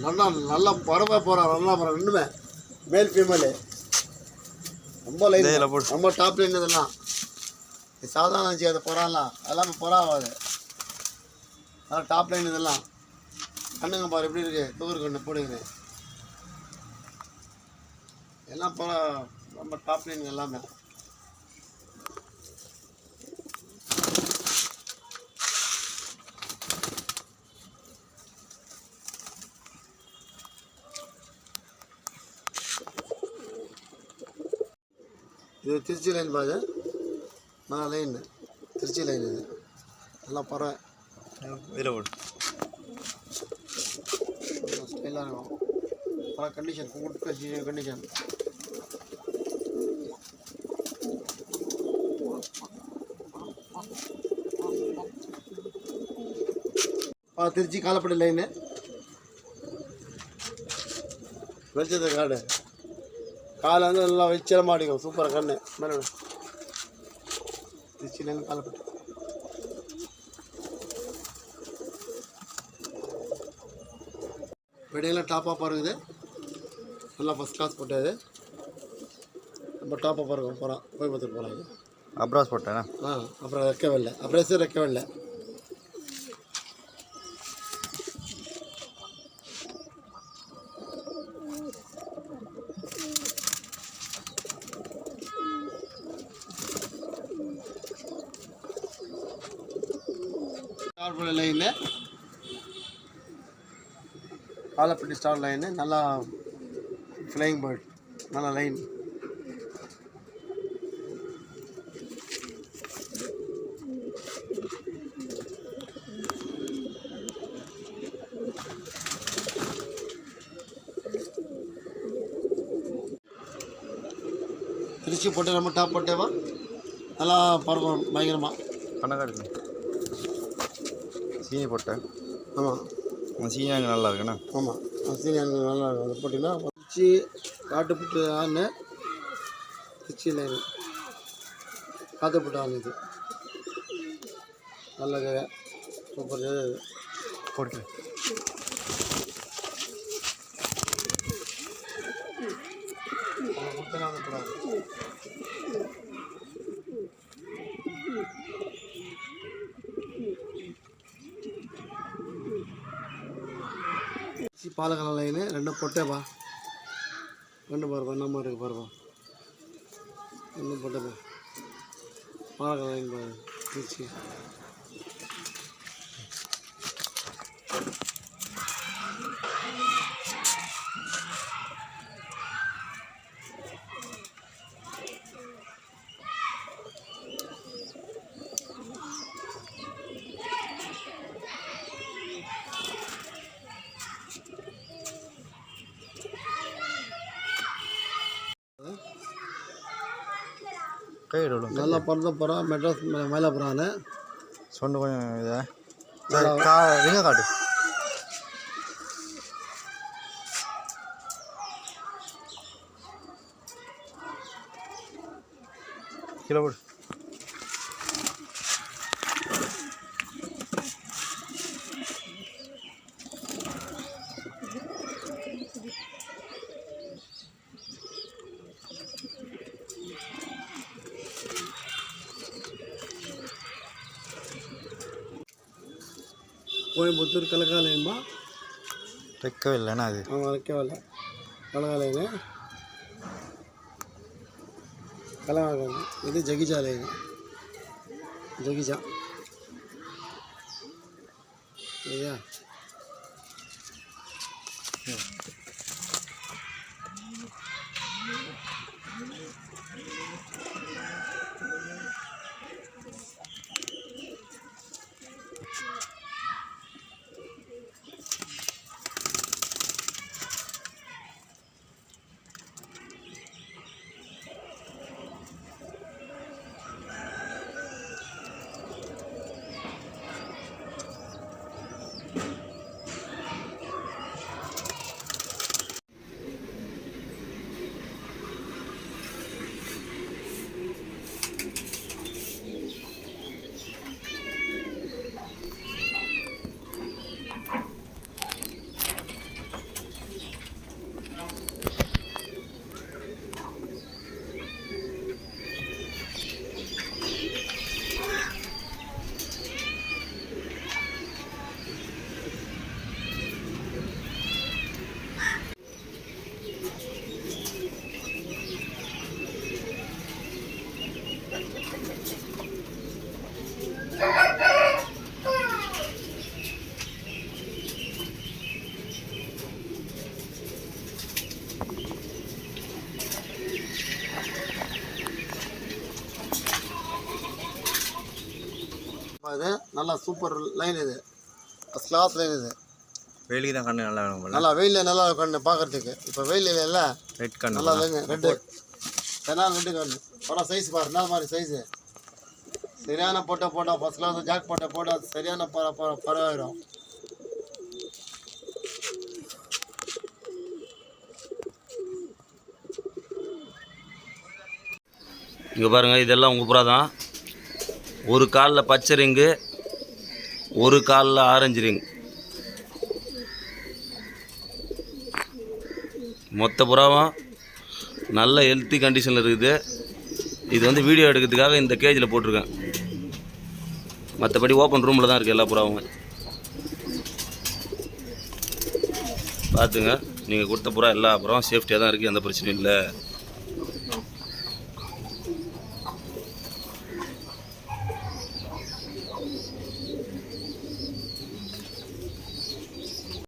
நல்லா நல்லா பறவை போகிறான் நல்லா போகிறான் ரெண்டுமே மேல் ஃபீமேலு ரொம்ப லைன் ரொம்ப டாப் லைன் இதெல்லாம் சாதாரண இருந்துச்சு அது புறாலாம் எல்லாமே புறா ஆகாது அதான் டாப் லைன் இதெல்லாம் கண்ணுங்க பாரு எப்படி இருக்குது தூர் கண்ணு போடுங்க எல்லாம் புறா ரொம்ப டாப் லைன் எல்லாமே இது திருச்சி லைன் பாரு நல்லா லைன் திருச்சி லைன் இது நல்லா பறவை ஸ்டைலாக இருக்கும் பல கண்டிஷன் குட் கண்டிஷன் திருச்சி காலப்படி லைனு வெளிச்சது காடு காலை வந்து நல்லா வச்சிரமாக அடிக்கும் சூப்பராக கண்ணு மேலே திருச்சியிலேருந்து காலப்பட்டு வெடியெல்லாம் டாப்பாக பாருங்குது நல்லா ஃபஸ்ட் கிளாஸ் போட்டாது ரொம்ப டாப்பாக பாருங்க போகிறான் கோயம்புத்தூர் போகிறாங்க அப்ராஸ் போட்டேன் அப்புறம் ரெக்கவே இல்லை அப்ரேஸே ரெக்கவே இல்லை star line Kalapatti star line நல்லா ஃப்ளைங் பேர்ட் நல்லா லைன் திருச்சி போட்டு நம்ம டாப் போட்டேவா நல்லா பறக்கும் பயங்கரமாக கணக்காடு சீனி போட்டேன் ஆமாம் சீனி அங்கே நல்லா இருக்குண்ணா ஆமாம் சீனி அங்கே நல்லா இருக்கும் அதை போட்டிங்கன்னா திருச்சி காட்டுப்புட்டு ஆணு திருச்சி லைனு காட்டுப்புட்டு ஆணு இது நல்ல சூப்பர் போட்டு பாலக்கால லைனு ரெண்டும் பொட்டேப்பா ரெண்டு பாருப்பா என்ன மாதிரி இருக்கு பாருப்பா ரெண்டும் பொட்டேப்பா பாலக்கால லைன் பாரு திருச்சி நல்லா பிறந்த புறா மெட்ராஸ் மயிலாப்புறான்னு சொன்ன கொஞ்சம் இதை எங்கே காட்டு கிலோ போடு கோயம்புத்தூர் கலக்காலையும்பா வைக்கவே இல்லைண்ணா அது வைக்கவே இல்லை கலகாலைங்க கலகாலை இது ஜகிஜா லைனு ஜகிஜா சரியா இது நல்லா சூப்பர் லைன், இது ஃபஸ்ட் கிளாஸ் லைன். இது வெயிலுக்கு தான் கண்ணு நல்லா வேணும் போல. நல்லா வெயிலில் நல்லா கண்ணு பார்க்கறதுக்கு. இப்போ வெயில் இல்லை, ரெட் கண்ணு நல்லா லைன் ரெட்டு, சரியான ரெட்டு கண்ணு. படம் சைஸ் பாரு, என்ன மாதிரி சைஸு, சரியான போட்டோ ஃபஸ்ட் கிளாஸ் ஜாக் போட்டோ சரியான பறவாயிடும். இங்கே பாருங்கள், இதெல்லாம் உங்கள் புறா தான். ஒரு காலில் பச்சை ரிங்கு, ஒரு காலில் ஆரஞ்சு ரிங். மொத்த புறாவும் நல்ல ஹெல்த்தி கண்டிஷனில் இருக்குது. இது வந்து வீடியோ எடுக்கிறதுக்காக இந்த கேஜில் போட்டிருக்கேன். மற்றபடி ஓப்பன் ரூமில் தான் இருக்குது எல்லா புறாவும். பார்த்துங்க, நீங்கள் கொடுத்த புறா எல்லா புறாவும் சேஃப்டியாக தான் இருக்குது, எந்த பிரச்சனையும் இல்லை.